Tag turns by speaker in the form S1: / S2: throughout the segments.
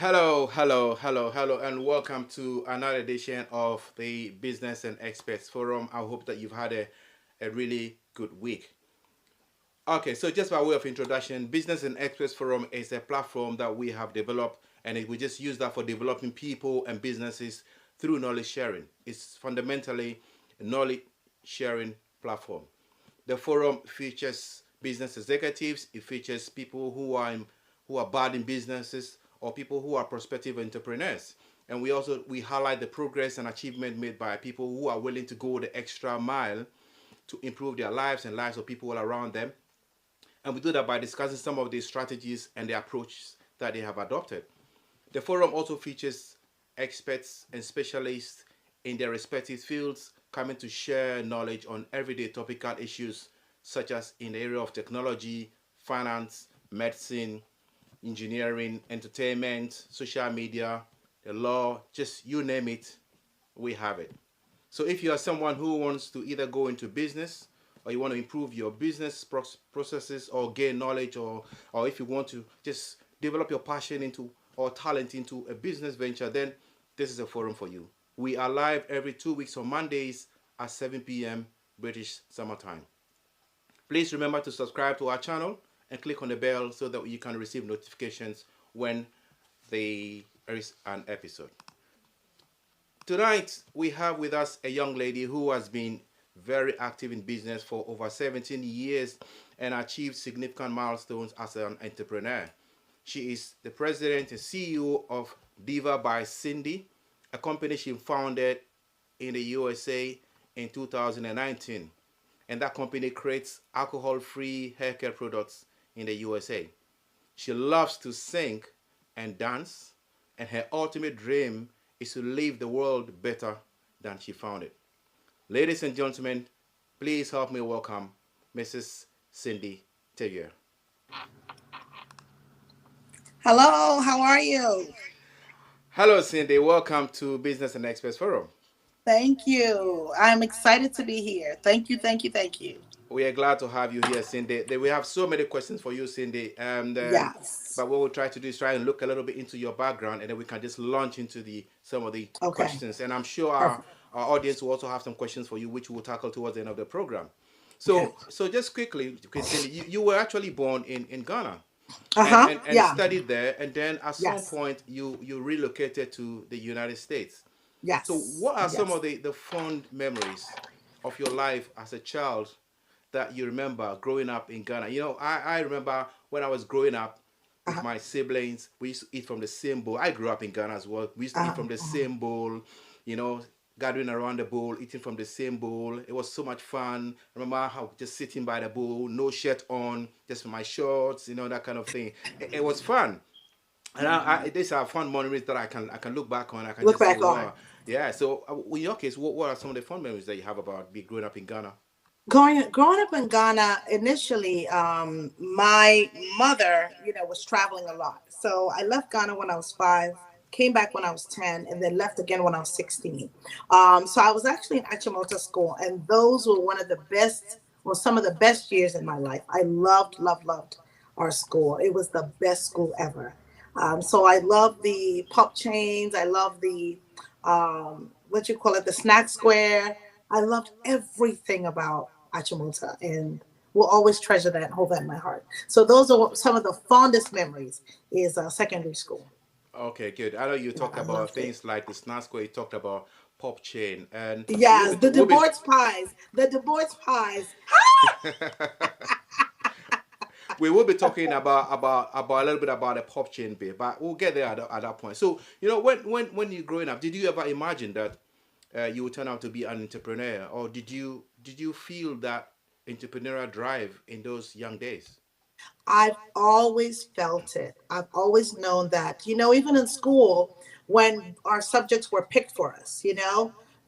S1: Hello, and welcome to another edition of the Business and Experts Forum. I hope that you've had a really good week. Okay, so just by way of introduction, Business and Experts Forum is a platform that we have developed, and we just use that for developing people and businesses through knowledge sharing. It's fundamentally a knowledge sharing platform. The forum features business executives. It features people who are bad in businesses or people who are prospective entrepreneurs. And we highlight the progress and achievement made by people who are willing to go the extra mile to improve their lives and lives of people around them. And we do that by discussing some of the strategies and the approaches that they have adopted. The forum also features experts and specialists in their respective fields coming to share knowledge on everyday topical issues such as in the area of technology, finance, medicine, engineering, entertainment, social media, the law, just you name it, we have it. So if you are someone who wants to either go into business or you want to improve your business processes or gain knowledge or if you want to just develop your passion into or talent into a business venture, then this is a forum for you. We are live every 2 weeks on Mondays at 7 p.m. British Summer Time. Please remember to subscribe to our channel and click on the bell so that you can receive notifications when there is an episode. Tonight, we have with us a young lady who has been very active in business for over 17 years and achieved significant milestones as an entrepreneur. She is the president and CEO of Diva by Cindy, a company she founded in the USA in 2019. And that company creates alcohol-free haircare products in the USA. She loves to sing and dance, and her ultimate dream is to leave the world better than she found it. Ladies and gentlemen, please help me welcome Mrs. Cindy Teguer.
S2: Hello, how are you?
S1: Hello, Cindy. Welcome to Business and Express Forum.
S2: Thank you. I'm excited to be here. Thank you.
S1: We are glad to have you here, Cindy. We have so many questions for you, Cindy. And
S2: Yes.
S1: but what we'll try to do is try and look a little bit into your background, and then we can just launch into the some of the
S2: Okay.
S1: questions. And I'm sure our,
S2: Perfect.
S1: our audience will also have some questions for you, which we'll tackle towards the end of the program.
S2: Okay.
S1: So just quickly, okay, Cindy, you were actually born in Ghana, and,
S2: Uh-huh.
S1: and and
S2: Yeah.
S1: studied there, and then at some
S2: Yes.
S1: point you relocated to the United States. So
S2: Yes.
S1: what are some of
S2: Yes.
S1: the fond memories of your life as a child that you remember growing up in Ghana? I remember when I was growing up with
S2: Uh-huh.
S1: my siblings, we used to eat from the same bowl. I grew up in Ghana as well. We used to eat
S2: Uh-huh.
S1: from the
S2: Uh-huh.
S1: same bowl, you know, gathering around the bowl, eating from the same bowl. It was so much fun. I remember how just sitting by the bowl, no shirt on, just my shorts, that kind of thing. It was fun. And these are fun memories that I can look back on. I can
S2: Look
S1: just say,
S2: back on.
S1: wow, yeah. So in your case, what are some of the fun memories that you have about being growing up in Ghana?
S2: Growing up in Ghana, initially, my mother, was traveling a lot. So I left Ghana when I was 5, came back when I was 10, and then left again when I was 16. So I was actually in Achimota School, and those were one of the best, well, some of the best years in my life. I loved our school. It was the best school ever. So I love the pop chains. I love the what you call it, the snack square. I loved everything about Achimota and will always treasure that and hold that in my heart. So those are some of the fondest memories is secondary school.
S1: Okay, good. I know you
S2: Yeah,
S1: talked
S2: I
S1: about
S2: loved it.
S1: things like the snack square. You talked about pop chain, and we'll
S2: Yes,
S1: be
S2: the
S1: we'll be
S2: DeBoer's pies. The DeBoer's pies.
S1: we will be talking about a little bit about the pop chain bit, but we'll get there at that point. So when you growing up, did you ever imagine that you would turn out to be an entrepreneur, or did you feel that entrepreneurial drive in those young days?
S2: I've always felt it. I've always known that. Even in school, when our subjects were picked for us,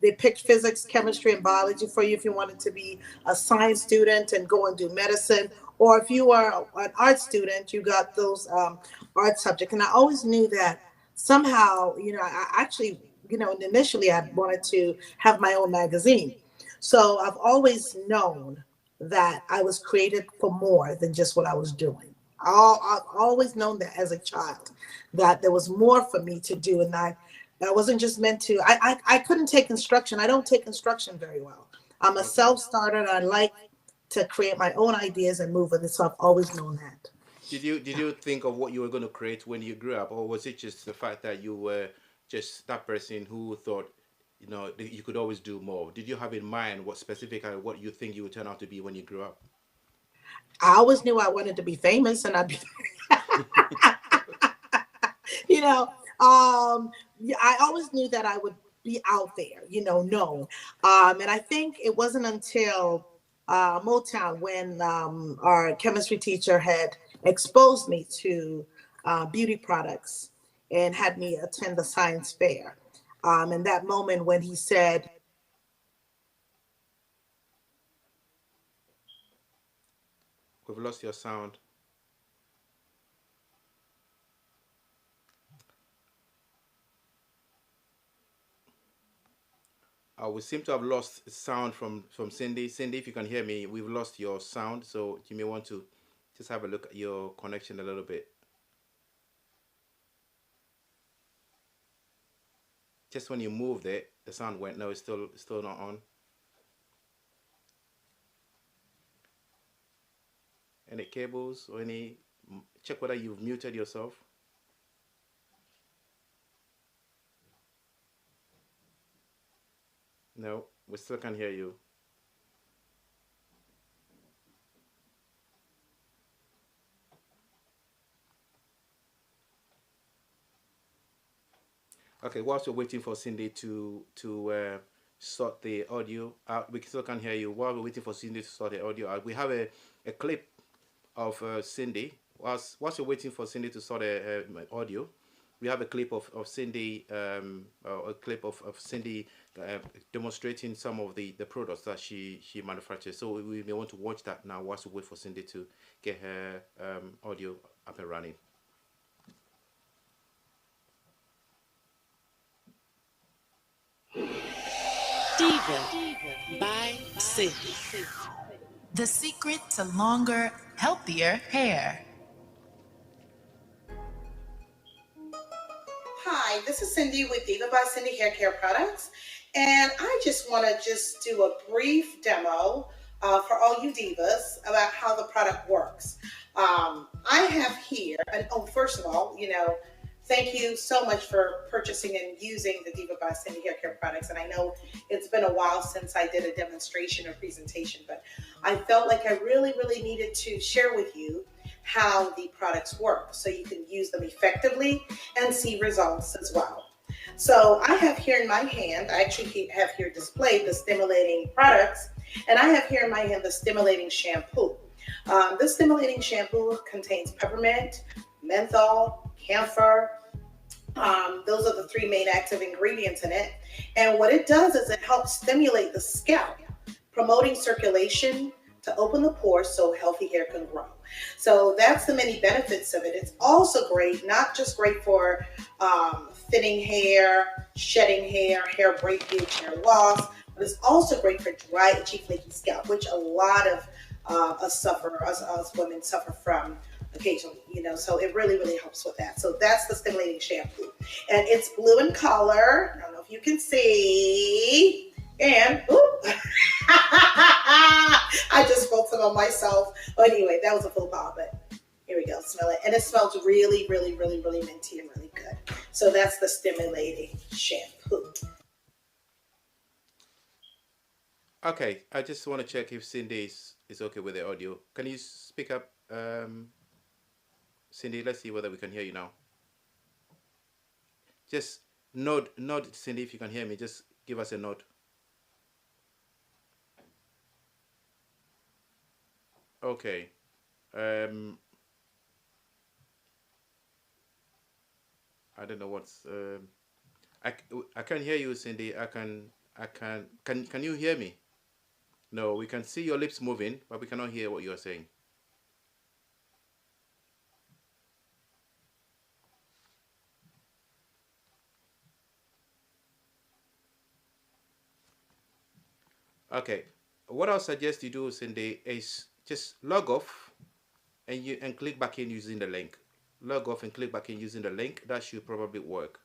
S2: they picked physics, chemistry, and biology for you if you wanted to be a science student and go and do medicine. Or if you were an art student, you got those art subjects. And I always knew that somehow, I actually, initially I wanted to have my own magazine. So I've always known that I was created for more than just what I was doing. I've always known that as a child, that there was more for me to do, and I wasn't just meant to. I couldn't take instruction. I don't take instruction very well. I'm a
S1: Okay.
S2: self starter, and I like to create my own ideas and move with it. So I've always known that.
S1: Did you think of what you were going to create when you grew up, or was it just the fact that you were just that person who thought, that you could always do more? Did you have in mind what specifically what you think you would turn out to be when you grew up?
S2: I always knew I wanted to be famous, and I'd be, you know, yeah, I always knew that I would be out there, known. And I think it wasn't until Motown when our chemistry teacher had exposed me to beauty products and had me attend the science fair. And that moment when he said,
S1: We've lost your sound. We seem to have lost sound from Cindy. Cindy, if you can hear me, we've lost your sound. So you may want to just have a look at your connection a little bit. Just when you moved it, the sound went. No, it's still not on. Any cables or any? Check whether you've muted yourself. No, we still can't hear you. Okay, whilst we're waiting for Cindy to sort the audio out, we still can't hear you. While we're waiting for Cindy to sort the audio out, we have a clip of Cindy. Whilst we're waiting for Cindy to sort the audio, we have a clip of Cindy, a clip of Cindy demonstrating some of the products that she manufactures. So we may want to watch that now whilst we wait for Cindy to get her audio up and running.
S3: Diva by Cindy. The secret to longer, healthier hair.
S2: Hi, this is Cindy with Diva by Cindy Hair Care Products, and I just want to just do a brief demo for all you divas about how the product works. I have here, and oh, first of all, thank you so much for purchasing and using the Diva by Cindy Hair Care Products. And I know it's been a while since I did a demonstration or presentation, but I felt like I really, really needed to share with you how the products work so you can use them effectively and see results as well. So I have here in my hand, I actually have here displayed the stimulating products, and I have here in my hand the stimulating shampoo. This stimulating shampoo contains peppermint, menthol, camphor. Those are the three main active ingredients in it. And what it does is it helps stimulate the scalp, promoting circulation to open the pores so healthy hair can grow. So that's the many benefits of it. It's also great, not just great for thinning hair, shedding hair breakage, hair loss, but it's also great for dry, itchy, flaky scalp, which a lot of us women suffer from occasionally, so it really, really helps with that. So that's the stimulating shampoo. And it's blue in color. I don't know if you can see. And, oop, I just spoke some on myself. But anyway, that was a full pop, but here we go. Smell it. And it smells really, really, really, really minty and really good. So that's the stimulating shampoo.
S1: Okay, I just want to check if Cindy is okay with the audio. Can you speak up, Cindy? Let's see whether we can hear you now. Just nod, Cindy, if you can hear me. Just give us a nod. Okay. Um, I don't know what's. I I can hear you, Cindy. Can you hear me? No, we can see your lips moving, but we cannot hear what you are saying. Okay. What I'll suggest you do, Cindy, is just log off. and click back in using the link. Log off and click back in using the link. That should probably work.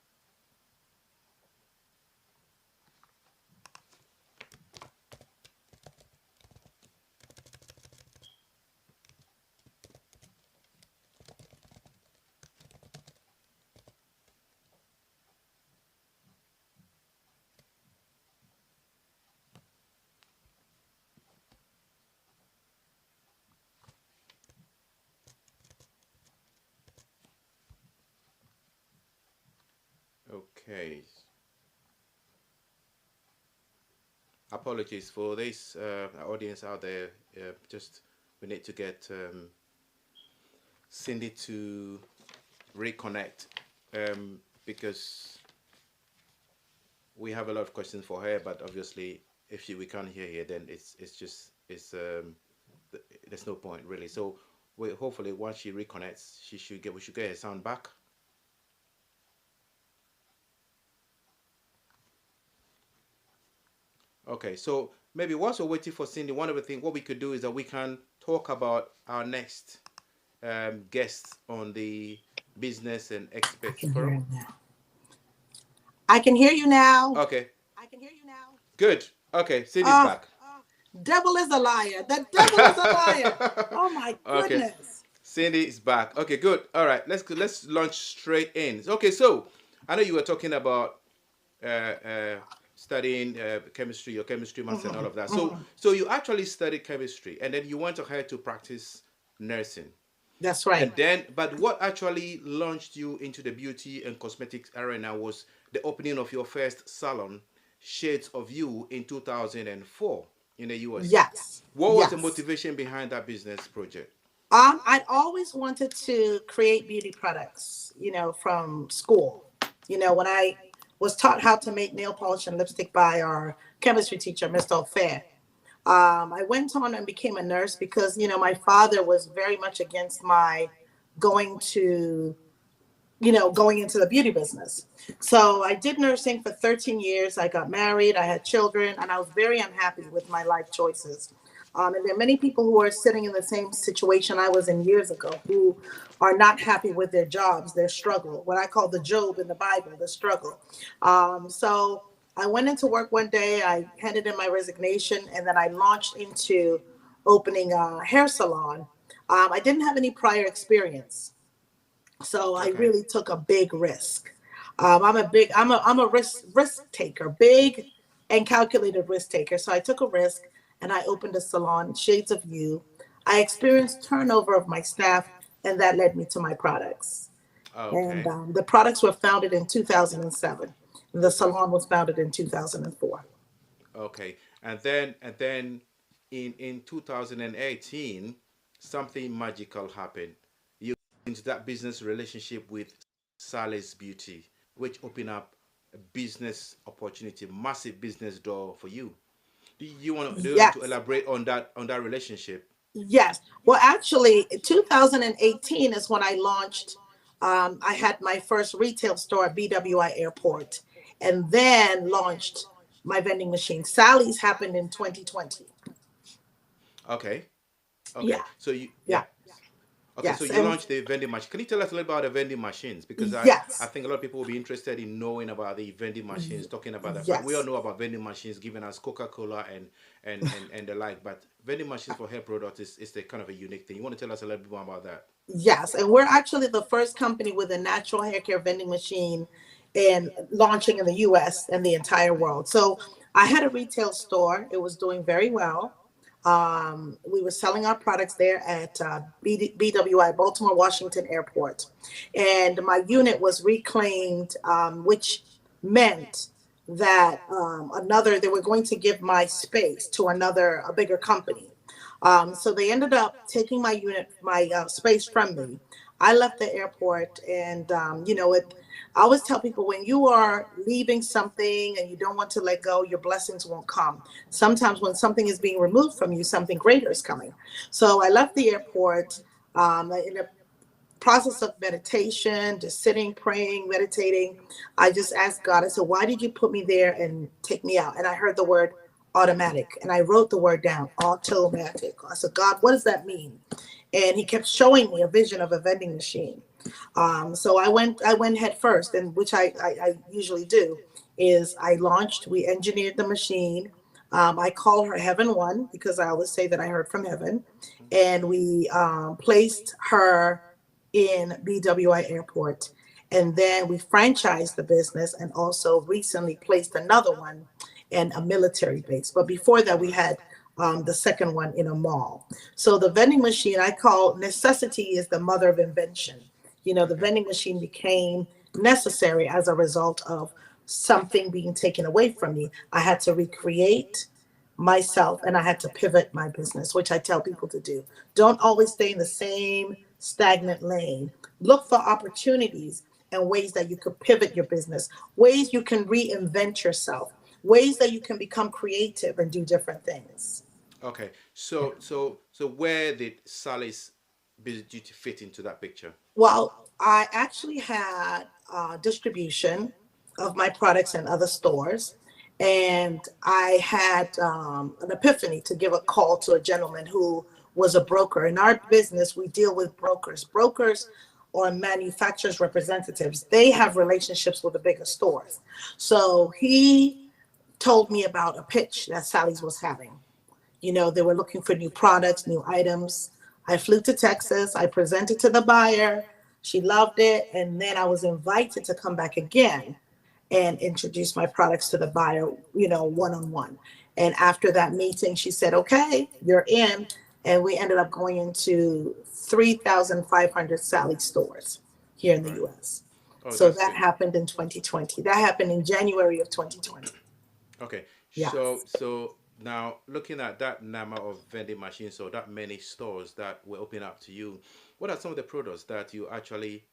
S1: Okay. Apologies for this audience out there. Just we need to get Cindy to reconnect because we have a lot of questions for her. But obviously, if we can't hear her, then there's no point really. So we hopefully once she reconnects, we should get her sound back. Okay, so maybe whilst we're waiting for Cindy, one of the things what we could do is that we can talk about our next guests on the Business and
S2: I
S1: Experts
S2: can hear
S1: Forum.
S2: him now. I can hear you now.
S1: Okay,
S2: I can hear you now.
S1: good. Okay, Cindy's
S2: Oh,
S1: back.
S2: devil is a liar. The devil is a liar. Oh my
S1: Okay,
S2: goodness.
S1: Cindy is back. Okay, good. All right, let's launch straight in. Okay, so I know you were talking about uh, uh, studying chemistry, your chemistry master, and all of that. So you actually studied chemistry, and then you went ahead to practice nursing.
S2: That's right.
S1: And then, but what actually launched you into the beauty and cosmetics arena was the opening of your first salon, Shades of You, in 2004 in the US.
S2: Yes.
S1: What was the
S2: Yes.
S1: motivation behind that business project?
S2: I'd always wanted to create beauty products, from school. When I was taught how to make nail polish and lipstick by our chemistry teacher, Mr. Fair. I went on and became a nurse because, my father was very much against my going to going into the beauty business. So I did nursing for 13 years. I got married, I had children, and I was very unhappy with my life choices. And there are many people who are sitting in the same situation I was in years ago who are not happy with their jobs, their struggle, what I call the Job in the Bible, the struggle. So I went into work one day, I handed in my resignation, and then I launched into opening a hair salon. I didn't have any prior experience. So I
S1: Okay.
S2: really took a big risk. I'm a risk taker, big and calculated risk taker. So I took a risk and I opened a salon, Shades of You. I experienced turnover of my staff, and that led me to my products. And
S1: Okay.
S2: the products were founded in 2007. The
S1: 2000.
S2: salon was founded in 2004.
S1: Okay. And then in 2018, something magical happened. You into that business relationship with Sally's Beauty, which opened up a business opportunity, massive business door for you. Do you want to
S2: Yes.
S1: elaborate on that relationship?
S2: Yes. Well, actually, 2018 is when I launched. I had my first retail store at BWI Airport, and then launched my vending machine. Sally's happened in 2020.
S1: Okay.
S2: Yeah,
S1: Okay. So yeah.
S2: yeah,
S1: Okay, so
S2: yes,
S1: you
S2: and
S1: launched the vending machine. Can you tell us a little about the vending machines? Because I
S2: yes,
S1: think a lot of people will be interested in knowing about the vending machines, talking about that. But we all
S2: yes.
S1: know about vending machines, giving us Coca-Cola and the like. But vending machines for hair products is the kind of a unique thing. You want to tell us a little bit more about that?
S2: Yes, and we're actually the first company with a natural hair care vending machine and launching in the US and the entire world. So I had a retail store. It was doing very well. We were selling our products there at BWI, Baltimore Washington Airport. And my unit was reclaimed, which meant that they were going to give my space to a bigger company. So they ended up taking my space from me. I left the airport, and I always tell people when you are leaving something and you don't want to let go, your blessings won't come. Sometimes when something is being removed from you, something greater is coming. So I left the airport. In a process of meditation, just sitting, praying, meditating, I just asked God, I said, why did you put me there and take me out? And I heard the word automatic, and I wrote the word down, automatic. I said, God, what does that mean? and he kept showing me a vision of a vending machine. So I went head first, and which I usually do is I launched. We engineered the machine. I call her Heaven One because I always say that I heard from heaven, and we placed her in BWI Airport, and then we franchised the business, and also recently placed another one in a military base. But before that, we had the second one in a mall. So the vending machine I call necessity is the mother of invention. The
S1: Okay.
S2: vending machine became necessary as a result of something being taken away from me. I had to recreate myself and I had to pivot my business, which I tell people to do. Don't always stay in the same stagnant lane. Look for opportunities and ways that you could pivot your business, ways you can reinvent yourself, ways that you can become creative and do different things.
S1: Okay. So where did Sally's business duty fit into that picture?
S2: Well, I actually had distribution of my products in other stores. And I had an epiphany to give a call to a gentleman who was a broker. In our business, we deal with brokers. Brokers or manufacturers representatives, they have relationships with the bigger stores. So he told me about a pitch that Sally's was having. They were looking for new products, new items. I flew to Texas. I presented to the buyer. She loved it. And then I was invited to come back again and introduce my products to the buyer, one on one. And after that meeting, she said, okay, you're in. And we ended up going into 3,500 Sally stores here in the
S1: Right.
S2: US.
S1: Oh,
S2: So
S1: that's
S2: that
S1: good.
S2: happened in 2020. That happened in January of 2020.
S1: Okay. So
S2: Yes.
S1: so now looking at that number of vending machines or that many stores that were open up to you, what are some of the products that you actually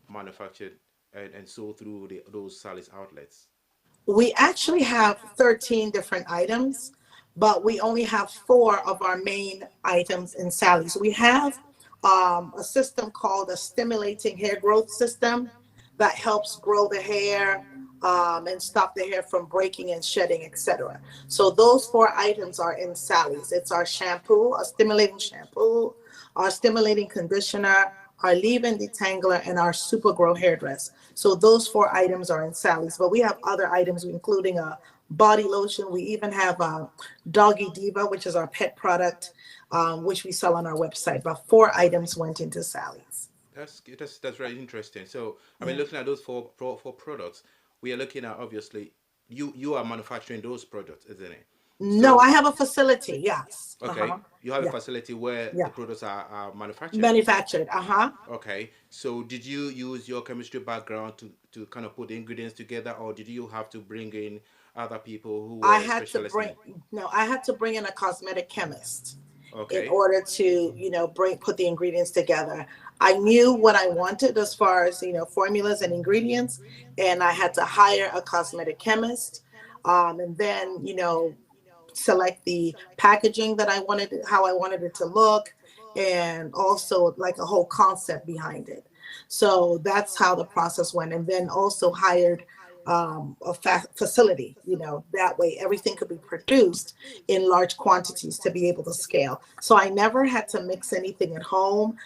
S1: manufactured and sold through those Sally's outlets?
S2: We actually have 13 different items, but we only have four of our main items in Sally's. We have a system called a stimulating hair growth system that helps grow the hair and stop the hair from breaking and shedding, etc. So those four items are in Sally's. It's our shampoo, a stimulating shampoo, our stimulating conditioner, our leave-in detangler, and our super grow hairdress. So those four items are in Sally's, but we have other items, including a body lotion. We even have Doggy Diva, which is our pet product, which we sell on our website. But four items went into Sally's.
S1: That's good. That's very interesting. So I mean,
S2: Yeah.
S1: looking at those four products, we are looking at obviously you are manufacturing those products, isn't it?
S2: No,
S1: So
S2: I have a facility. Yes.
S1: okay, you have a
S2: Yeah.
S1: facility where
S2: Yeah.
S1: the products are manufactured.
S2: Manufactured.
S1: Okay, so did you use your chemistry background to kind of put the ingredients together, or did you have to bring in other people who
S2: I
S1: were
S2: had to
S1: specialists in
S2: bring
S1: it?
S2: no, I had to bring in a cosmetic chemist in
S1: Okay,
S2: order to, bring put the ingredients together. I knew what I wanted as far as, formulas and ingredients, and I had to hire a cosmetic chemist. And then, select the packaging that I wanted, how I wanted it to look, and also like a whole concept behind it. So that's how the process went. And then also hired a facility, that way everything could be produced in large quantities to be able to scale. So I never had to mix anything at home.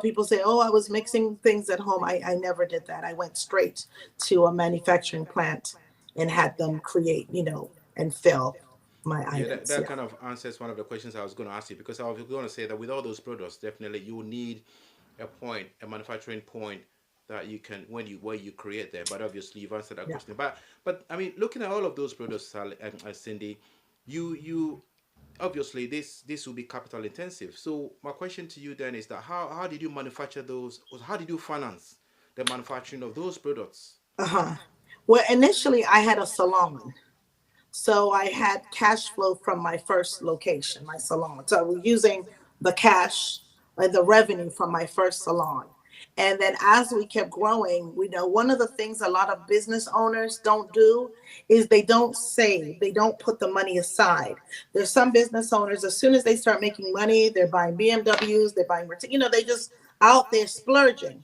S2: People say, oh, I was mixing things at home. I never did that. I went straight to a manufacturing plant and had them create, and fill my
S1: yeah, that,
S2: items.
S1: that
S2: Yeah.
S1: kind of answers one of the questions I was going to ask you because I was going to say that with all those products, definitely you will need a manufacturing point that you can when you where you create there. But obviously you've answered that
S2: Yeah.
S1: question. But I mean, looking at all of those products, Sally and Cindy, you obviously this will be capital intensive. So my question to you then is that how did you manufacture those? Or how did you finance the manufacturing of those products?
S2: Uh-huh. Well, initially I had a salon. So I had cash flow from my first location, my salon. So I was using the cash, like the revenue from my first salon. And then as we kept growing, we know one of the things a lot of business owners don't do is they don't save, they don't put the money aside. There's some business owners, as soon as they start making money, they're buying BMWs, they're buying, they just out there splurging.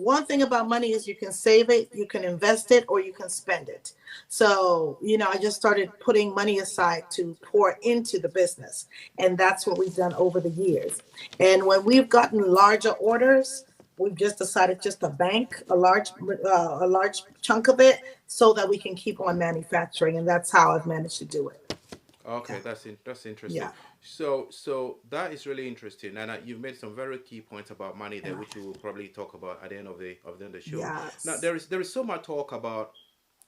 S2: one thing about money is you can save it, you can invest it, or you can spend it. So, I just started putting money aside to pour into the business. And that's what we've done over the years. And when we've gotten larger orders, we've just decided just to bank a large chunk of it so that we can keep on manufacturing. And that's how I've managed to do it.
S1: Okay,
S2: Yeah.
S1: that's interesting.
S2: Yeah.
S1: So that is really interesting, and you've made some very key points about money there,
S2: Yeah.
S1: which we will probably talk about at the end of the show. Now
S2: Yes.
S1: there is so much talk about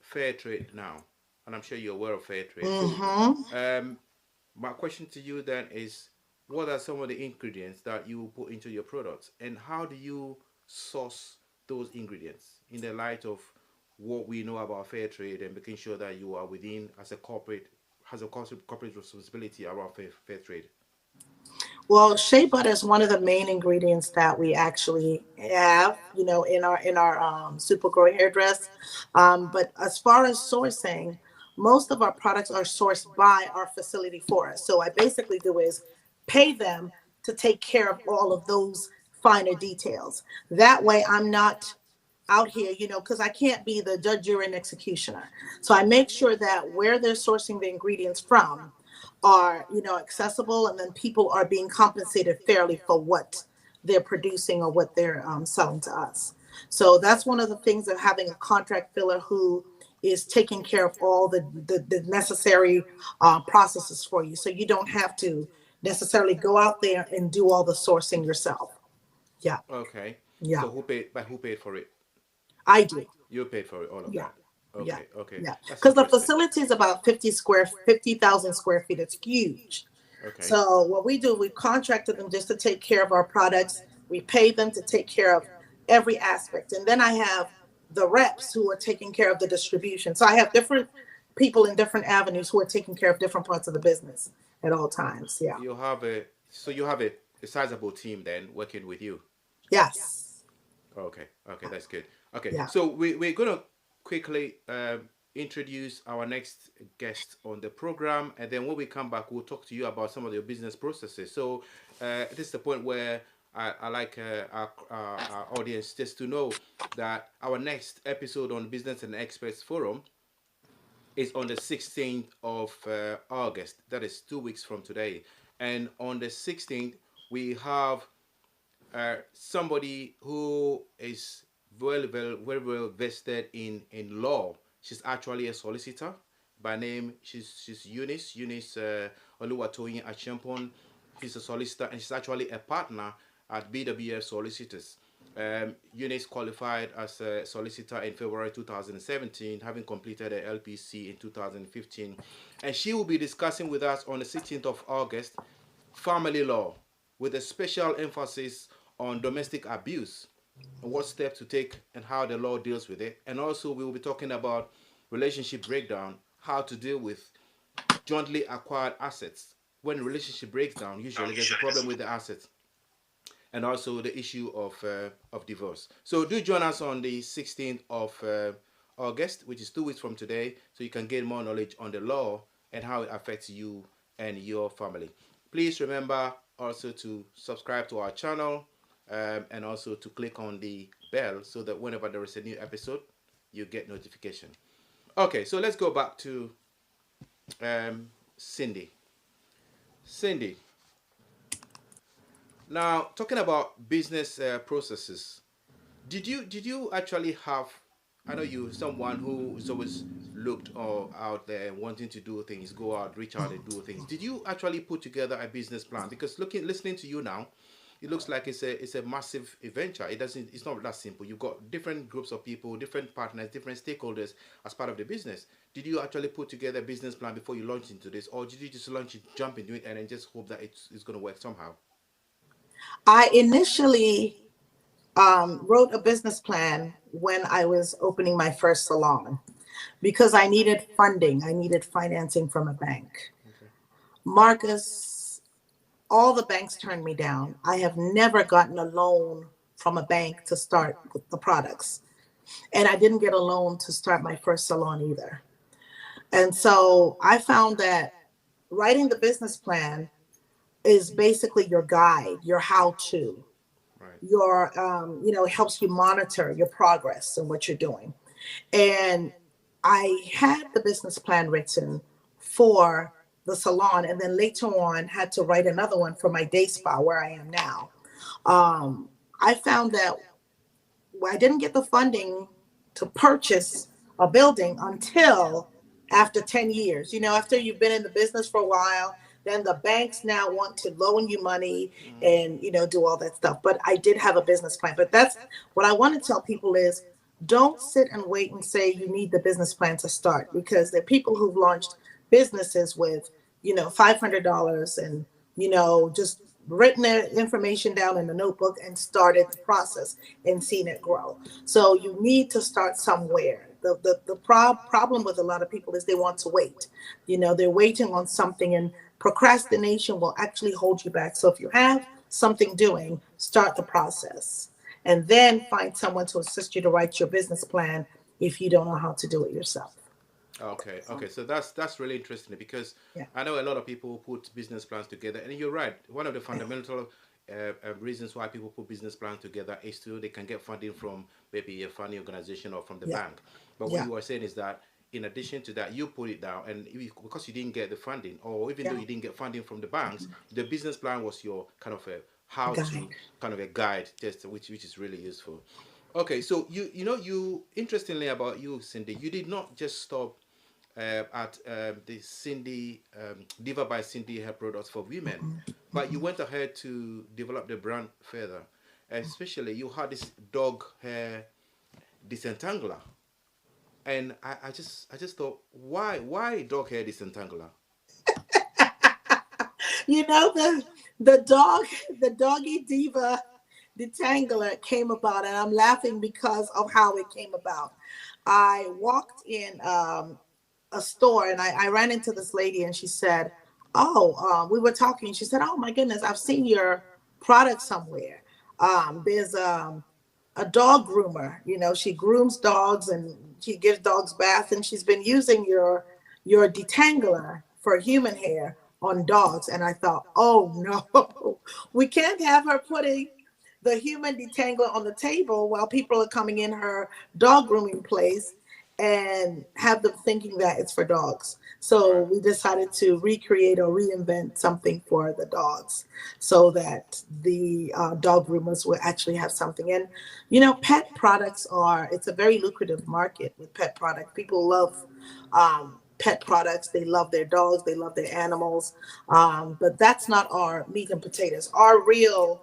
S1: fair trade now, and I'm sure you're aware of fair trade. So,
S2: Mm-hmm.
S1: um, my question to you then is, what are some of the ingredients that you put into your products, and how do you source those ingredients in the light of what we know about fair trade and making sure that you are within as a corporate has a corporate responsibility around fair trade.
S2: Well, shea butter is one of the main ingredients that we actually have, in our super grow hairdress. But as far as sourcing, most of our products are sourced by our facility for us. So I basically do is pay them to take care of all of those finer details. That way, I'm not out here, because I can't be the judge, jury, and executioner. So I make sure that where they're sourcing the ingredients from are, accessible, and then people are being compensated fairly for what they're producing or what they're selling to us. So that's one of the things of having a contract filler who is taking care of all the necessary processes for you. So you don't have to necessarily go out there and do all the sourcing yourself. Yeah.
S1: Okay.
S2: Yeah.
S1: So who paid for it?
S2: I do.
S1: You paid for it, all of
S2: Yeah.
S1: that.
S2: Yeah.
S1: Okay, okay.
S2: Yeah.
S1: That's
S2: Because the
S1: interesting.
S2: facility is about 50,000 square feet. It's huge.
S1: Okay.
S2: So what we do, we've contracted them just to take care of our products. We pay them to take care of every aspect. And then I have the reps who are taking care of the distribution. So I have different people in different avenues who are taking care of different parts of the business at all times. Yeah.
S1: You have a sizable team then working with you.
S2: Yes.
S1: Okay, okay, that's good. Okay,
S2: Yeah.
S1: so we're gonna quickly introduce our next guest on the program, and then when we come back, we'll talk to you about some of your business processes. So this is the point where I like our audience just to know that our next episode on Business and Experts Forum is on the 16th of August. That is 2 weeks from today. And on the 16th, we have somebody who is very well vested in law. She's actually a solicitor by name. She's Eunice Oluwatoyin Achimpon. She's a solicitor and she's actually a partner at BWF Solicitors. Eunice qualified as a solicitor in February 2017, having completed a LPC in 2015. And she will be discussing with us on the 16th of August family law with a special emphasis on domestic abuse and what steps to take and how the law deals with it. And also, we will be talking about relationship breakdown, how to deal with jointly acquired assets. When relationship breaks down, usually there's a problem with the assets, and also the issue of divorce. So do join us on the 16th of August, which is 2 weeks from today, so you can gain more knowledge on the law and how it affects you and your family. Please remember also to subscribe to our channel, and also to click on the bell so that whenever there is a new episode, you get notification. Okay, so let's go back to Cindy. Cindy, now talking about business processes, did you actually have? I know you someone who is always looked out there wanting to do things, go out, reach out, and do things. Did you actually put together a business plan? Because listening to you now, it looks like it's a massive adventure. It's not that simple. You've got different groups of people, different partners, different stakeholders as part of the business. Did you actually put together a business plan before you launched into this, or did you just launch it, jump into it, and then just hope that it's going to work somehow?
S2: I initially wrote a business plan when I was opening my first salon because I needed funding. I needed financing from a bank.
S1: Okay.
S2: Marcus, all the banks turned me down. I have never gotten a loan from a bank to start with the products. And I didn't get a loan to start my first salon either. And so I found that writing the business plan is basically your guide, your how to.
S1: Right.
S2: your it helps you monitor your progress and what you're doing. And I had the business plan written for the salon, and then later on had to write another one for my day spa where I am now. I found that I didn't get the funding to purchase a building until after 10 years. After you've been in the business for a while, then the banks now want to loan you money
S1: Mm.
S2: and, do all that stuff. But I did have a business plan. But that's what I want to tell people is don't sit and wait and say you need the business plan to start, because there are people who've launched businesses with, $500 and, just written their information down in a notebook and started the process and seen it grow. So you need to start somewhere. The problem with a lot of people is they want to wait. They're waiting on something, and procrastination will actually hold you back. So if you have something doing, start the process and then find someone to assist you to write your business plan if you don't know how to do it yourself.
S1: Okay, okay. So that's really interesting because
S2: Yeah.
S1: I know a lot of people put business plans together, and you're right. One of the fundamental reasons why people put business plans together is to they can get funding from maybe a funding organization or from the
S2: Yeah.
S1: bank. But what
S2: Yeah.
S1: you were saying is that in addition to that, you put it down, and because you didn't get the funding, or even though
S2: Yeah.
S1: you didn't get funding from the banks, the business plan was your kind of a how to
S2: Guide.
S1: kind of a guide, just which is really useful. Okay, so you interestingly about you, Cindy, you did not just stop at the Cindy Diva by Cindy hair products for women, but you went ahead to develop the brand further. Especially, you had this dog hair disentangler, and I just thought, why dog hair disentangler?
S2: The doggy diva detangler came about, and I'm laughing because of how it came about. I walked in a store, and I ran into this lady, and she said, "Oh, we were talking." She said, "Oh my goodness, I've seen your product somewhere. There's a dog groomer. She grooms dogs and she gives dogs baths, and she's been using your detangler for human hair on dogs." And I thought, "Oh no, we can't have her putting the human detangler on the table while people are coming in her dog grooming place and have them thinking that it's for dogs." So
S1: Right.
S2: we decided to recreate or reinvent something for the dogs so that the dog groomers will actually have something. And, pet products it's a very lucrative market with pet products. People love pet products. They love their dogs, they love their animals. But that's not our meat and potatoes. Our real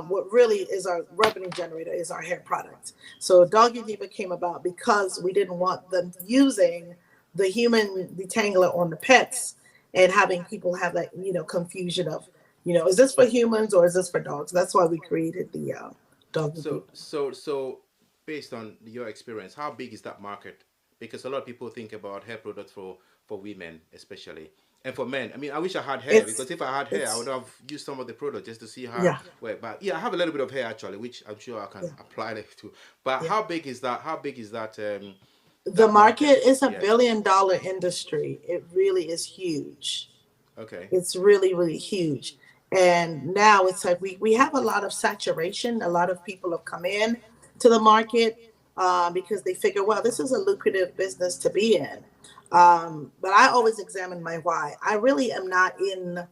S2: what really is our revenue generator is our hair product. So Doggy Diva came about because we didn't want them using the human detangler on the pets and having people have that confusion of is this for humans or is this for dogs? That's why we created the Doggy
S1: So
S2: Diva.
S1: based on your experience, how big is that market? Because a lot of people think about hair products for women especially, and for men. I mean, I wish I had hair
S2: It's
S1: because if I had hair, I would
S2: it's
S1: have used some of the products just to see how
S2: yeah,
S1: well. But yeah, I have a little bit of hair actually, which I'm sure I can
S2: yeah,
S1: apply that to. But
S2: yeah.
S1: how big is that? How big is that
S2: The
S1: that market?
S2: market is a
S1: Yeah.
S2: billion-dollar industry. It really is huge.
S1: Okay.
S2: It's really, really huge. And now it's like we have a lot of saturation. A lot of people have come in to the market because they figure, well, this is a lucrative business to be in. But I always examine my why. I really am not in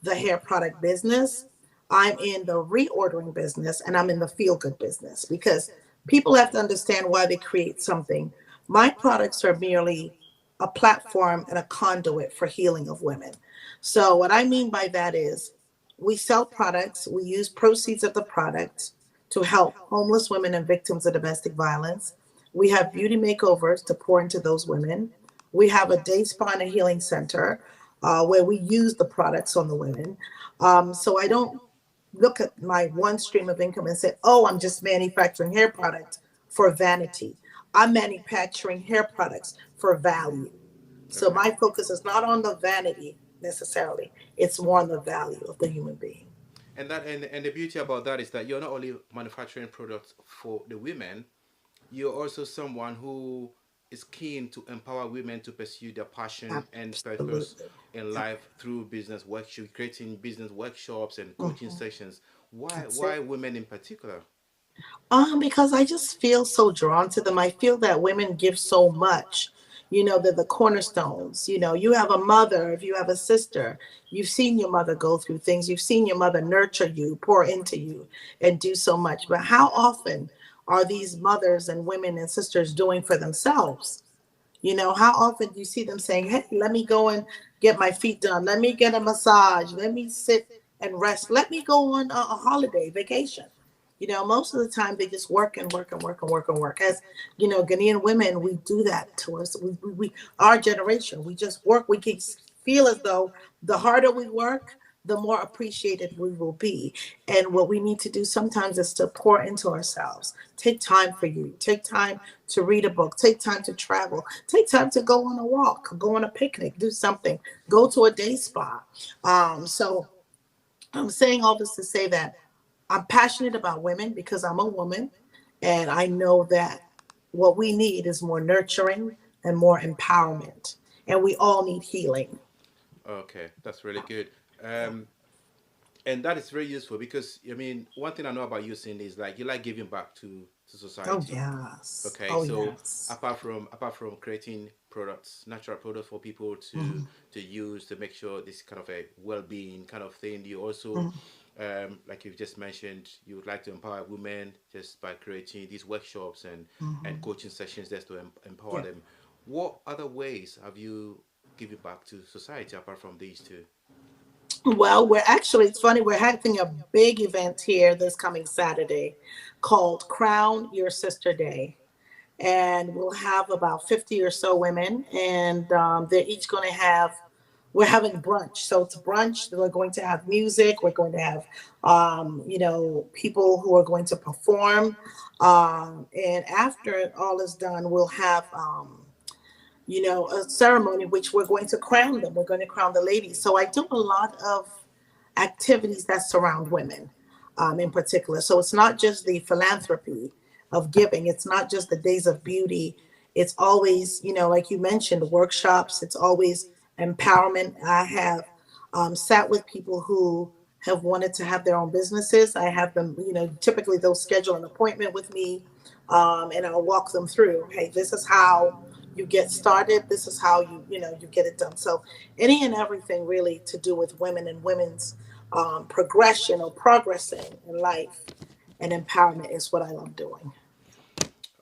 S2: the hair product business. I'm in the reordering business, and I'm in the feel good business because people have to understand why they create something. My products are merely a platform and a conduit for healing of women. So, what I mean by that is we sell products, we use proceeds of the products to help homeless women and victims of domestic violence. We have beauty makeovers to pour into those women. We have a day spa and a healing center where we use the products on the women. So I don't look at my one stream of income and say, oh, I'm just manufacturing hair products for vanity. I'm manufacturing hair products for value. So
S1: Okay.
S2: my focus is not on the vanity necessarily. It's more on the value of the human being.
S1: And the beauty about that is that you're not only manufacturing products for the women, you're also someone who is keen to empower women to pursue their passion and purpose
S2: Absolutely.
S1: in life through business workshops, creating business workshops and coaching
S2: Mhm.
S1: sessions. Why
S2: That's
S1: why
S2: it.
S1: women in particular?
S2: Because I just feel so drawn to them. I feel that women give so much. They're the cornerstones. You have a mother, if you have a sister, you've seen your mother go through things. You've seen your mother nurture you, pour into you, and do so much. But how often are these mothers and women and sisters doing for themselves? How often do you see them saying, "Hey, let me go and get my feet done. Let me get a massage. Let me sit and rest. Let me go on a holiday vacation." Most of the time they just work and work and work and work and work. As Ghanaian women, we do that to us. Our generation, we just work. We can feel as though the harder we work, the more appreciated we will be. And what we need to do sometimes is to pour into ourselves. Take time for you. Take time to read a book. Take time to travel. Take time to go on a walk, go on a picnic, do something, go to a day spa. So I'm saying all this to say that I'm passionate about women because I'm a woman, and I know that what we need is more nurturing and more empowerment, and we all need healing.
S1: Okay, that's really good. Um, and that is very useful because I mean, one thing I know about you, Cindy, is like you like giving back to
S2: Oh
S1: society.
S2: yes.
S1: Okay,
S2: Oh
S1: so
S2: yes.
S1: apart from creating products, natural products for people
S2: Mhm,
S1: to use to make sure this kind of a well-being kind of thing, you also,
S2: mhm.
S1: like you've just mentioned, you would like to empower women just by creating these workshops and
S2: Mhm.
S1: coaching sessions just to empower
S2: Yeah.
S1: them. What other ways have you given back to society apart from these two?
S2: Well, it's funny, we're having a big event here this coming Saturday called Crown Your Sister Day. And we'll have about 50 or so women, and they're each going to have, we're having brunch. So it's brunch. We're going to have music. We're going to have, people who are going to perform. And after all is done, we'll have, a ceremony which we're going to crown them. We're going to crown the ladies. So I do a lot of activities that surround women, in particular. So it's not just the philanthropy of giving, it's not just the days of beauty. It's always, like you mentioned, workshops, it's always empowerment. I have sat with people who have wanted to have their own businesses. I have them, typically they'll schedule an appointment with me, and I'll walk them through. Hey, this is how you get started. This is how you get it done. So any and everything really to do with women and women's progression or progressing in life and empowerment is what I love doing.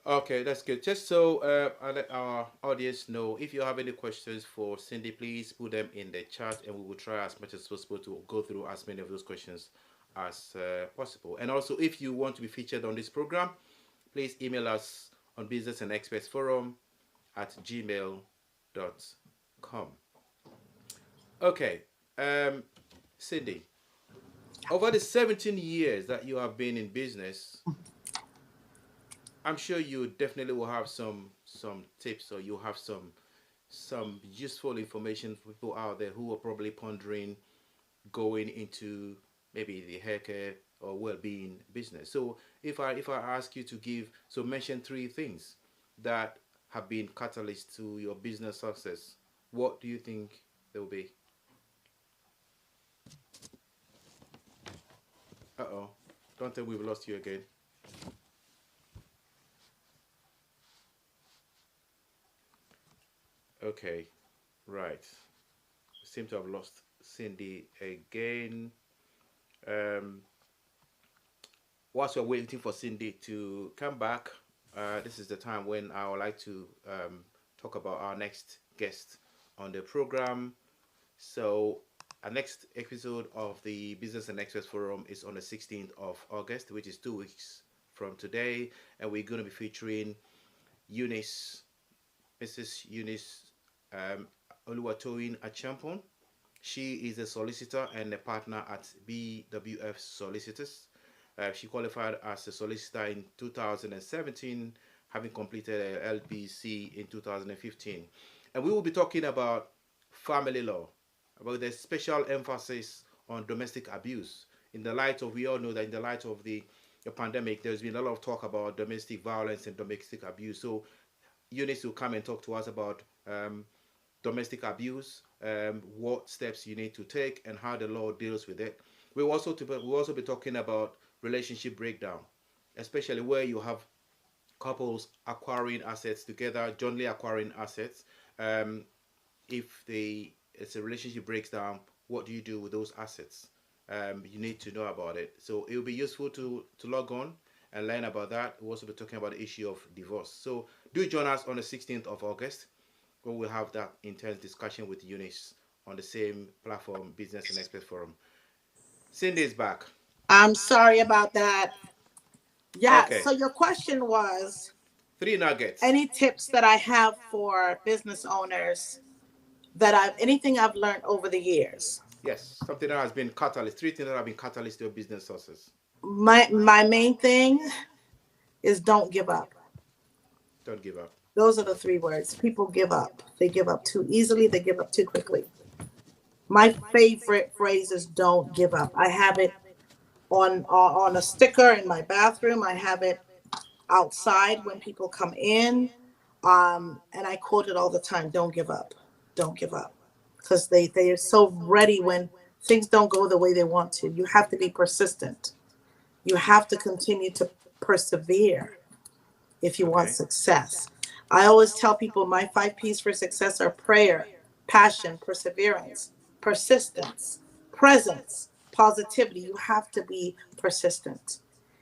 S1: Okay, that's good. Just so I let our audience know, if you have any questions for Cindy, please put them in the chat, and we will try as much as possible to go through as many of those questions as possible. And also, if you want to be featured on this program, please email us on Business and Experts Forum at gmail.com. Okay, um, Cindy, over the 17 years that you have been in business, I'm sure you definitely will have some tips, or you have some useful information for people out there who are probably pondering going into maybe the haircare or well-being business. So if I ask you to mention three things that have been catalysts to your business success, what do you think they will be? Uh-oh. Don't tell me we've lost you again. Okay, right. We seem to have lost Cindy again. Um, whilst we're waiting for Cindy to come back, this is the time when I would like to talk about our next guest on the program. So, our next episode of the Business and Express Forum is on the 16th of August, which is 2 weeks from today, and we're going to be featuring Eunice, Mrs. Eunice um, Oluwatoyin Achampon. She is a solicitor and a partner at BWF Solicitors. She qualified as a solicitor in 2017, having completed a LPC in 2015. And we will be talking about family law, about the special emphasis on domestic abuse. In the light of, we all know that in the light of the pandemic, there's been a lot of talk about domestic violence and domestic abuse. So Eunice will come and talk to us about domestic abuse, what steps you need to take, and how the law deals with it. We'll also be talking about relationship breakdown, especially where you have couples acquiring assets together, jointly acquiring assets. Um, if it's a relationship breaks down, what do you do with those assets? You need to know about it. So it will be useful to log on and learn about that. We'll also be talking about the issue of divorce. So do join us on the 16th of August, where we'll have that intense discussion with Eunice on the same platform, Business and Expert Forum. Cindy is back.
S2: I'm sorry about that. Yeah,
S1: Okay,
S2: so your question was
S1: three nuggets.
S2: any tips that I have for business owners that anything I've learned over the years.
S1: Yes, something that has been catalyst. Three things that have been catalyst to your business success.
S2: My main thing is don't give up.
S1: Don't give up.
S2: Those are the three words. People give up. They give up too easily, they give up too quickly. My favorite phrase is don't give up. I have it on a sticker in my bathroom. I have it outside when people come in. And I quote it all the time. Don't give up. Don't give up. Because they are so ready when things don't go the way they want to. You have to be persistent. You have to continue to persevere if you want
S1: Okay.
S2: success. I always tell people my 5 P's for success are prayer, passion, perseverance, persistence, presence, positivity. You have to be persistent.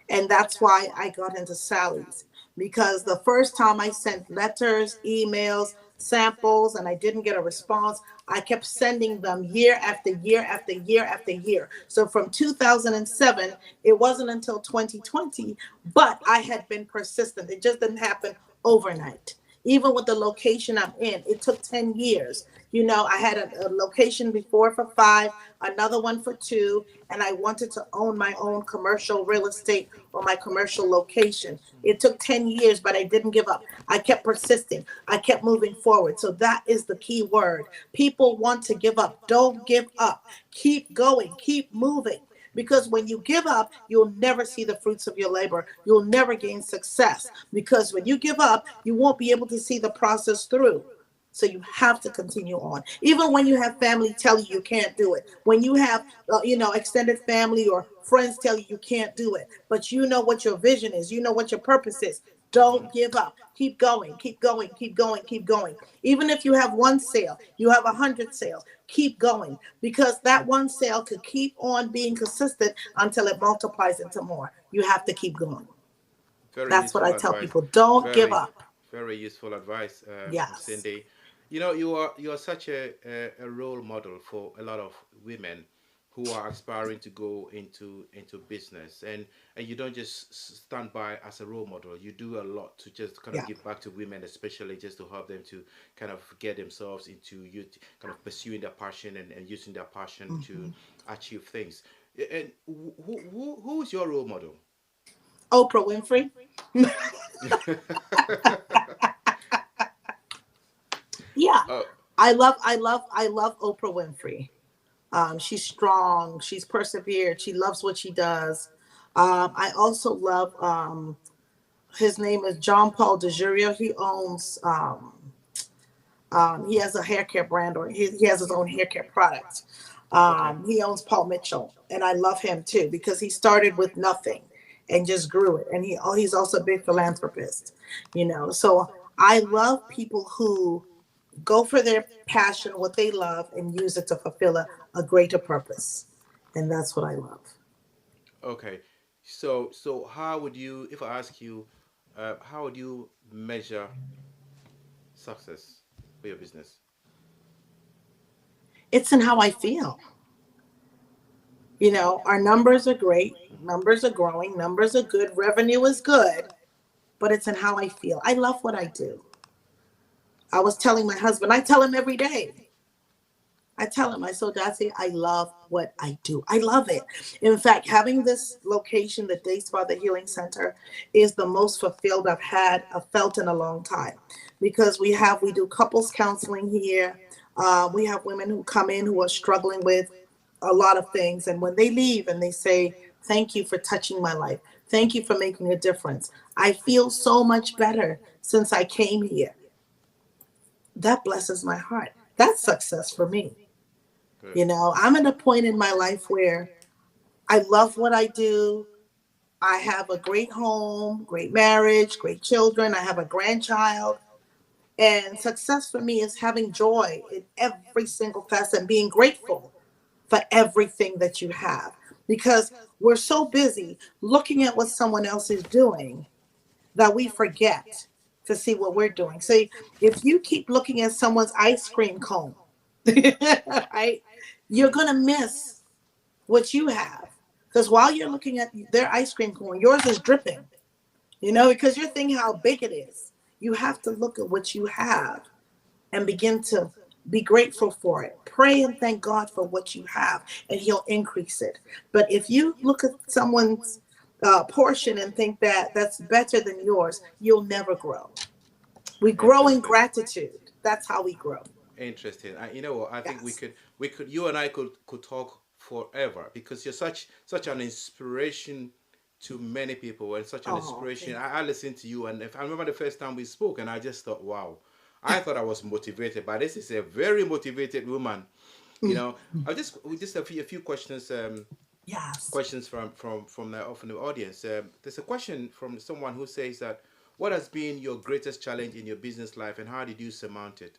S2: And that's why I got into Sally's, because the first time I sent letters, emails, samples, and I didn't get a response, I kept sending them year after year after year after year. So from 2007, it wasn't until 2020, but I had been persistent. It just didn't happen overnight. Even with the location I'm in, it took 10 years. You know, I had a location before for 5, another one for 2, and I wanted to own my own commercial real estate or my commercial location. It took 10 years, but I didn't give up. I kept persisting. I kept moving forward. So that is the key word. People want to give up. Don't give up. Keep going. Keep moving. Because when you give up, you'll never see the fruits of your labor. You'll never gain success. Because when you give up, you won't be able to see the process through. So you have to continue on. Even when you have family tell you you can't do it, when you have, extended family or friends tell you you can't do it, but you know what your vision is, you know what your purpose is.
S1: Mhm.
S2: Don't give up. Keep going, keep going, keep going, keep going. Even if you have one sale, you have 100 sales, keep going, because that one sale could keep on being consistent until it multiplies into more. You have to keep going.
S1: Very
S2: That's what I
S1: useful
S2: tell
S1: advice.
S2: people. Don't give
S1: Very,
S2: up.
S1: very useful advice,
S2: Yes.
S1: Cindy. You know, you are such a role model for a lot of women who are aspiring to go into business, and you don't just stand by as a role model. You do a lot to just kind of
S2: Yeah.
S1: give back to women, especially just to help them to kind of get themselves into you kind of pursuing their passion and using their passion to
S2: Mhm.
S1: achieve things. And who's your role model?
S2: Oprah Winfrey. Yeah.
S1: Oh,
S2: I love Oprah Winfrey. She's strong. She's persevered. She loves what she does. I also love, his name is John Paul DeJuria. He owns, he has a hair care brand, or he has his own hair care product.
S1: okay.
S2: He owns Paul Mitchell, and I love him too because he started with nothing and just grew it. And he's also a big philanthropist, So I love people who go for their passion, what they love, and use it to fulfill a greater purpose. And that's what I love.
S1: Okay. So how would you, if I ask you, how would you measure success for your business?
S2: It's in how I feel. Our numbers are great, numbers are growing, numbers are good, revenue is good, but it's in how I feel. I love what I do. I was telling my husband, I tell him every day. I tell him, I so Darcy, I love what I do. I love it. In fact, having this location, the Day Spa, the Healing Center, is the most fulfilled I've felt in a long time, because we do couples counseling here. We have women who come in who are struggling with a lot of things, and when they leave and they say, Thank you for touching my life. Thank you for making a difference. I feel so much better since I came here. That blesses my heart. That's success for me.
S1: Good.
S2: You know, I'm at a point in my life where I love what I do. I have a great home, great marriage, great children. I have a grandchild. And success for me is having joy in every single facet and being grateful for everything that you have. Because we're so busy looking at what someone else is doing that we forget to see what we're doing. So if you keep looking at someone's ice cream cone, right, you're going to miss what you have. Because while you're looking at their ice cream cone, yours is dripping, because you're thinking how big it is. You have to look at what you have and begin to be grateful for it. Pray and thank God for what you have, and He'll increase it. But if you look at someone's portion and think that that's better than yours, you'll never grow. We grow in
S1: Interesting.
S2: gratitude. That's how we grow.
S1: Interesting. You know what? I think
S2: Yes.
S1: you and I could talk forever because you're such an inspiration to many people and such an
S2: Oh,
S1: inspiration.
S2: thank
S1: I listened to you, and if I remember the first time we spoke, and I just thought, wow, I thought I was motivated, but this is a very motivated woman. You
S2: you.
S1: know, we just a few questions.
S2: Yes.
S1: Questions from the audience. There's a question from someone who says that, what has been your greatest challenge in your business life, and how did you surmount it?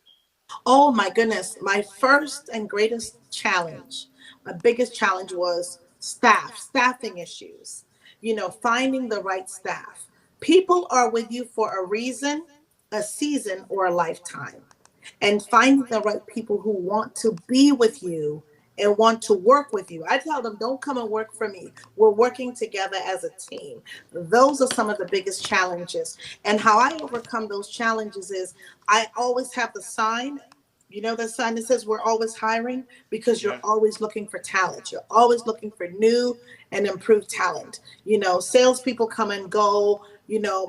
S2: Oh my goodness. My first and greatest challenge, my biggest challenge was staffing issues, finding the right staff. People are with you for a reason, a season, or a lifetime. And finding the right people who want to be with you and want to work with you. I tell them, don't come and work for me. We're working together as a team. Those are some of the biggest challenges. And how I overcome those challenges is I always have the sign. The sign that says we're always hiring, because you're
S1: Yeah.
S2: always looking for talent. You're always looking for new and improved talent. Salespeople come and go,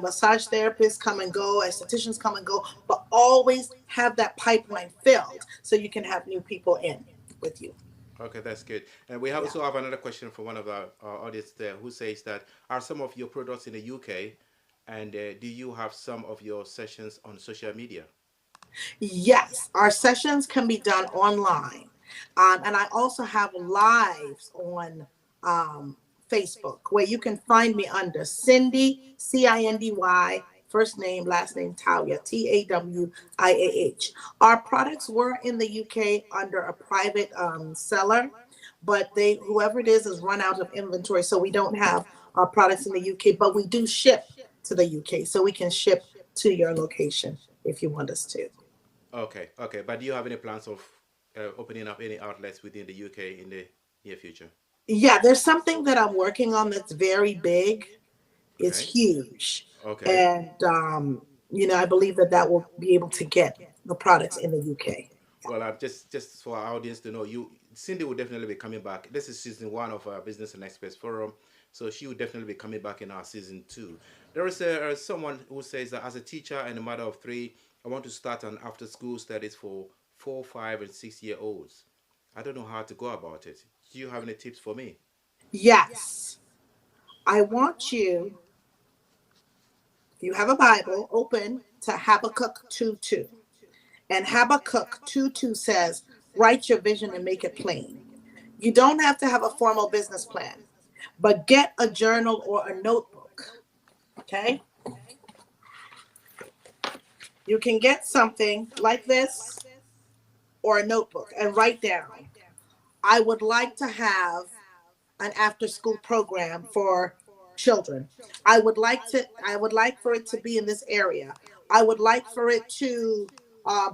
S2: massage therapists come and go, estheticians come and go, but always have that pipeline filled so you can have new people in with you.
S1: Okay, that's good. And we
S2: Yeah.
S1: also have another question from one of our audience there who says that, are some of your products in the UK, and do you have some of your sessions on social media?
S2: Yes, our sessions can be done online. And I also have lives on Facebook where you can find me under Cindy, Cindy, first name, last name, Tawiah, Tawiah. Our products were in the UK under a private seller, but whoever it is run out of inventory. So we don't have our products in the UK, but we do ship to the UK. So we can ship to your location if you want us to.
S1: Okay, okay. But do you have any plans of opening up any outlets within the UK in the near future?
S2: Yeah, there's something that I'm working on that's very big. It's
S1: Okay,
S2: huge.
S1: okay.
S2: And, I believe that will be able to get the products in the UK.
S1: Well, just for our audience to know, Cindy will definitely be coming back. This is season one of our Business and Experts Forum, so she will definitely be coming back in our season two. There is someone who says that, as a teacher and a mother of three, I want to start an after-school studies for 4, 5, and 6 year olds. I don't know how to go about it. Do you have any tips for me?
S2: Yes, I want you, if you have a Bible, open to Habakkuk 2:2. And Habakkuk 2:2 says, write your vision and make it plain. You don't have to have a formal business plan, but get a journal or a notebook. Okay? You can get something like this or a notebook and write down, I would like to have an after school program for children. I would like for it to be in this area. I would like for it to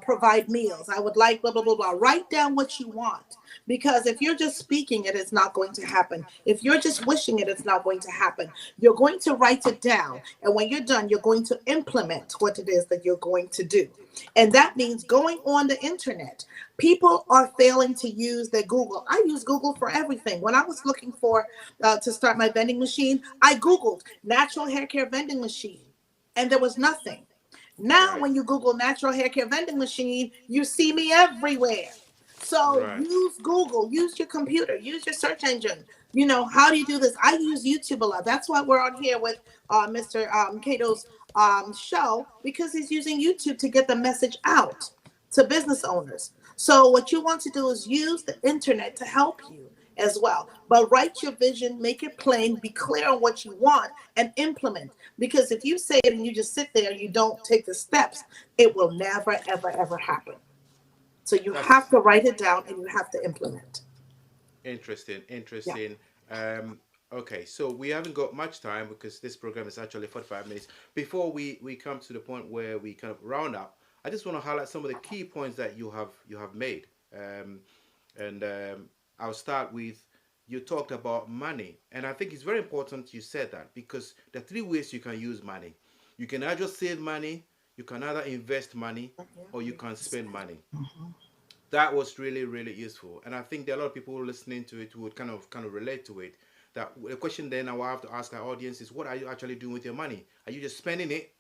S2: provide meals. I would like blah blah blah blah. Write down what you want, because if you're just speaking it, it's not going to happen. If you're just wishing it, it's not going to happen. You're going to write it down, and when you're done, you're going to implement what it is that you're going to do. And that means going on the internet. People are failing to use their Google. I use Google for everything. When I was looking for to start my vending machine, I Googled natural hair care vending machine, and there was nothing. Now,
S1: Right,
S2: when you Google natural hair care vending machine, you see me everywhere. So
S1: right.
S2: use Google, use your computer, use your search engine. How do you do this? I use YouTube a lot. That's why we're on here with Mr. Cato's show, because he's using YouTube to get the message out to business owners. So what you want to do is use the internet to help you as well. But write your vision, make it plain, be clear on what you want, and implement. Because if you say it and you just sit there and you don't take the steps, it will never, ever, ever happen. So you have
S1: That's
S2: to write it down and you have to implement.
S1: interesting.
S2: Yeah.
S1: Interesting. Um, okay, so we haven't got much time because this program is actually 45 minutes. Before we come to the point where we kind of round up, I just want to highlight some of the key points that you have made. Um, and I'll start with, you talked about money, and I think it's very important you said that, because there are three ways you can use money. You can either save money, you can either invest money, or you can spend money. That was really really useful, and I think there are a lot of people listening to it who would kind of relate to it. That the question then I will have to ask our audience is, what are you actually doing with your money? Are you just spending it?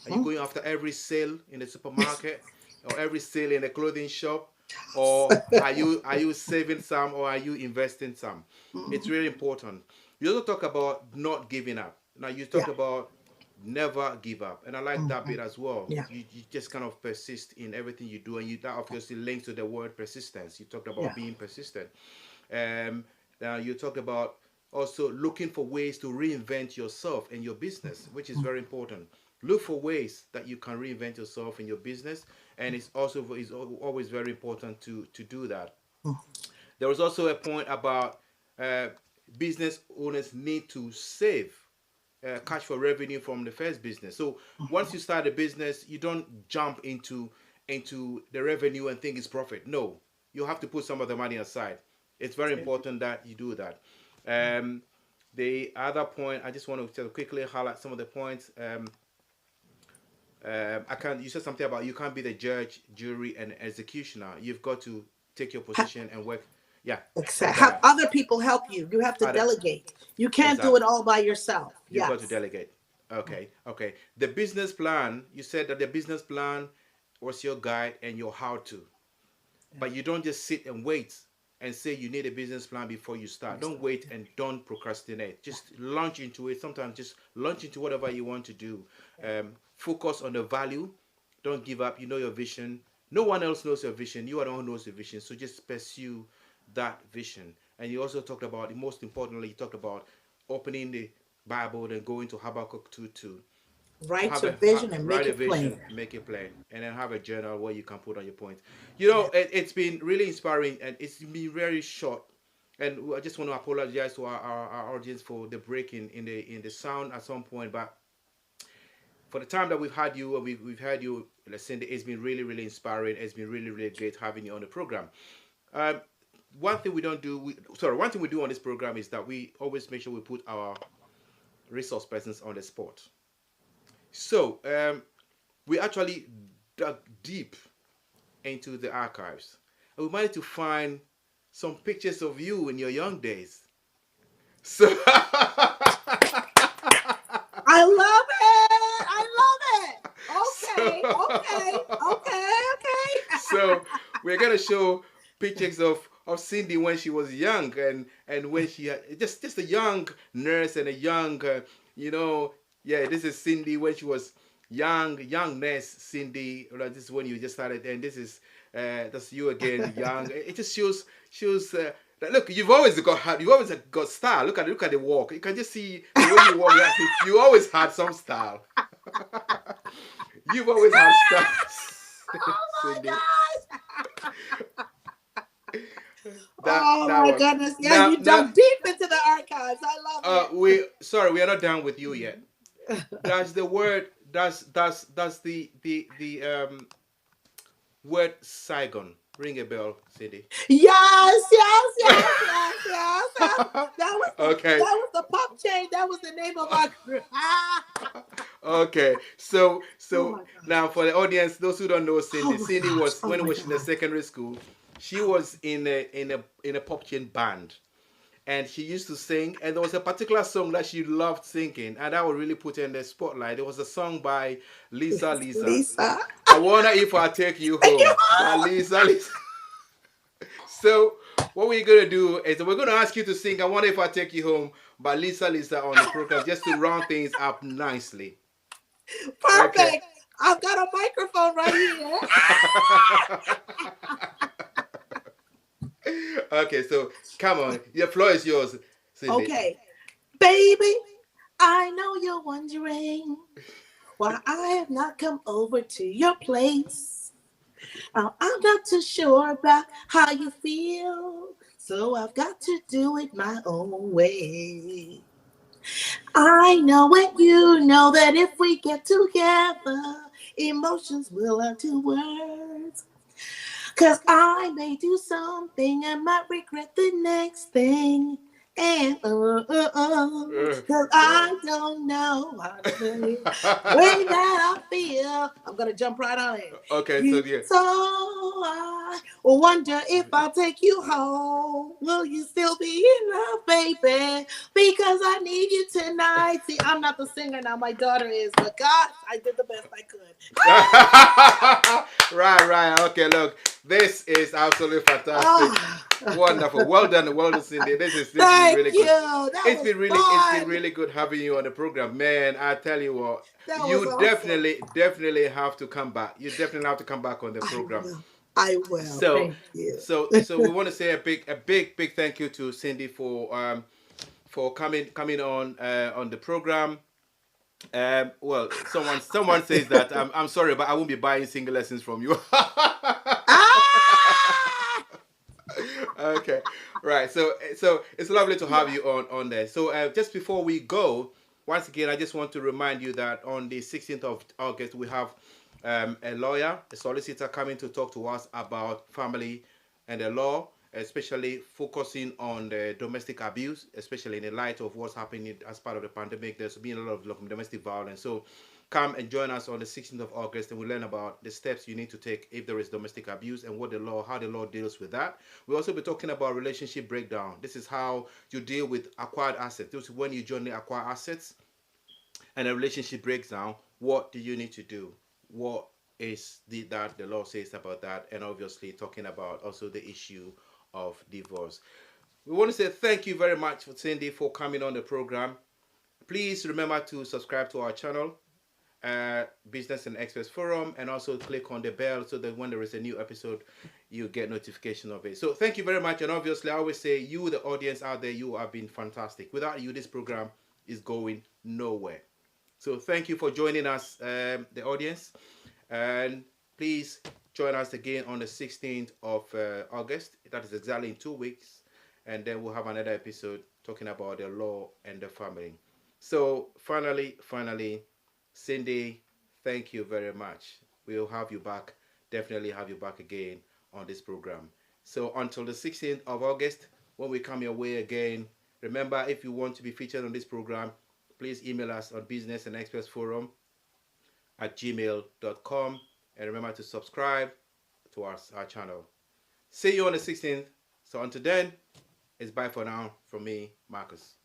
S1: Are you going after every sale in the supermarket or every sale in the clothing shop? Or are you saving some, or are you investing some? It's really important. You also talk about not giving up. Now you talked
S2: Yeah.
S1: about never give up, and I like that bit as well.
S2: Yeah.
S1: You just kind of persist in everything you do, and that obviously links to the word persistence. You talked about
S2: Yeah.
S1: being persistent. um Now you talked about also looking for ways to reinvent yourself and your business, which is very important. Look for ways that you can reinvent yourself in your business, and it's always very important to do that. There was also a point about uh, business owners need to save cash for revenue from the first business. So once you start a business, you don't jump into the revenue and think it's profit. No, you have to put some of the money aside. It's very important that you do that. Um, the other point, I just want to quickly highlight some of the points. I can't. You said something about you can't be the judge, jury, and executioner. You've got to take your position and work. Yeah,
S2: Have
S1: that.
S2: other people help you. You have to
S1: Other,
S2: delegate. You can't do
S1: exactly.
S2: it all by yourself.
S1: You've got to
S2: Yes.
S1: delegate. Okay, okay. The business plan. You said that the business plan was your guide and your how to. But you don't just sit and wait and say you need a business plan before you start. Don't wait and don't procrastinate. Just launch into it. Sometimes just launch into whatever you want to do. Focus on the value. Don't give up. You know your vision. No one else knows your vision. You are the one who knows your vision. So just pursue that vision. And you also talked about, most importantly, you talked about opening the Bible and going to Habakkuk 2:2.
S2: Write your vision and
S1: Write
S2: make
S1: a
S2: it plain.
S1: vision, make it plain, and then have a journal where you can put on your points. It's been really inspiring, and it's been very short. And I just want to apologize to our audience for the break in the sound at some point. But for the time that we've had you, we've had you, Cindy, it's been really really inspiring. It's been really really great having you on the program. Um, one thing we don't do, one thing we do on this program is that we always make sure we put our resource persons on the spot. So we actually dug deep into the archives, and we managed to find some pictures of you in your young days. So,
S2: I love it. I love it. Okay. Okay.
S1: so,
S2: Okay. Okay.
S1: so we're gonna show pictures of Cindy when she was young, and when she had just a young nurse and a young, yeah, this is Cindy when she was young nurse Cindy. Right, this is when you just started, and this is that's you again, young. It just shows. That, look, you've always got style. Look at the walk. You can just see the way you walk. You always had some style. You've always had style,
S2: Oh my
S1: Cindy.
S2: gosh.
S1: That
S2: Oh
S1: that
S2: my
S1: one.
S2: goodness. Yeah,
S1: Now
S2: you
S1: now
S2: dug deep into the archives. I love
S1: we are not done with you yet. Does the word does the word Saigon ring a bell, Cindy?
S2: Yes, yes, yes, yes, yes, yes.
S1: Okay.
S2: That was the pop chain. That was the name of our group.
S1: Okay. So
S2: Oh
S1: so
S2: my gosh.
S1: now for the audience, those who don't know
S2: Oh
S1: Cindy,
S2: my
S1: Cindy
S2: gosh.
S1: was
S2: Oh
S1: when
S2: my
S1: was in the
S2: gosh.
S1: secondary school, she was in a pop chain band. And she used to sing, and there was a particular song that she loved singing, and that would really put her in the spotlight. There was a song by Lisa.
S2: Lisa.
S1: I wonder if I take you
S2: Take you
S1: home by
S2: home.
S1: Lisa. So what we're gonna do is we're gonna ask you to sing "I Wonder If I Take You Home" by Lisa on the program, just to round things up nicely. Okay.
S2: Perfect. I've got a microphone right here.
S1: Okay, so come on, your floor is yours, Cindy.
S2: Okay. Baby, I know you're wondering why I have not come over to your place. I'm not too sure about how you feel, so I've got to do it my own way. I know and you know that if we get together, emotions will learn to words. Cause I may do something and might regret the next thing. And cause I don't know how to say way that I feel. I'm gonna jump right on it.
S1: Okay, so yeah.
S2: So I wonder if I'll take you home. Will you still be in love, baby? Because I need you tonight. See, I'm not the singer now, my daughter is, but gosh, I did the best I could.
S1: Right. Okay, look, this is absolutely fantastic.
S2: Ah.
S1: Wonderful. Well done, Cindy. This is
S2: Thank
S1: really
S2: you.
S1: good.
S2: That was
S1: It's been
S2: fun.
S1: really good having you on the program, man. I tell you what,
S2: That was
S1: you
S2: awesome.
S1: definitely have to come back. You definitely have to come back on the
S2: I
S1: program.
S2: will. I will.
S1: So
S2: Thank you.
S1: so we want to say a big thank you to Cindy for coming on the program. Well, someone says that I'm sorry, but I won't be buying single lessons from you.
S2: Ah!
S1: Okay, right. So it's lovely to have you on there. So just before we go, once again, I just want to remind you that on the 16th of August we have a lawyer, a solicitor coming to talk to us about family and the law, especially focusing on the domestic abuse, especially in the light of what's happening as part of the pandemic. There's been a lot of domestic violence. So come and join us on the 16th of August and we learn about the steps you need to take if there is domestic abuse and how the law deals with that. We'll also be talking about relationship breakdown. This is how you deal with acquired assets. This is when you jointly acquire assets and a relationship breaks down. What do you need to do? What is that the law says about that? And obviously talking about also the issue of divorce. We want to say thank you very much for Cindy for coming on the program. Please remember to subscribe to our channel, Business and Experts Forum, and also click on the bell so that when there is a new episode, you get notification of it. So thank you very much. And obviously, I always say, you, the audience out there, you have been fantastic. Without you, this program is going nowhere. So thank you for joining us, the audience. And please join us again on the 16th of August. That is exactly in 2 weeks. And then we'll have another episode talking about the law and the family. So finally, Cindy, thank you very much. We'll have you back, definitely have you back again on this program. So until the 16th of August, when we come your way again, remember, if you want to be featured on this program, please email us on Business and Experts Forum at gmail.com. And remember to subscribe to our channel. See you on the 16th. So until then, it's bye for now from me, Marcus.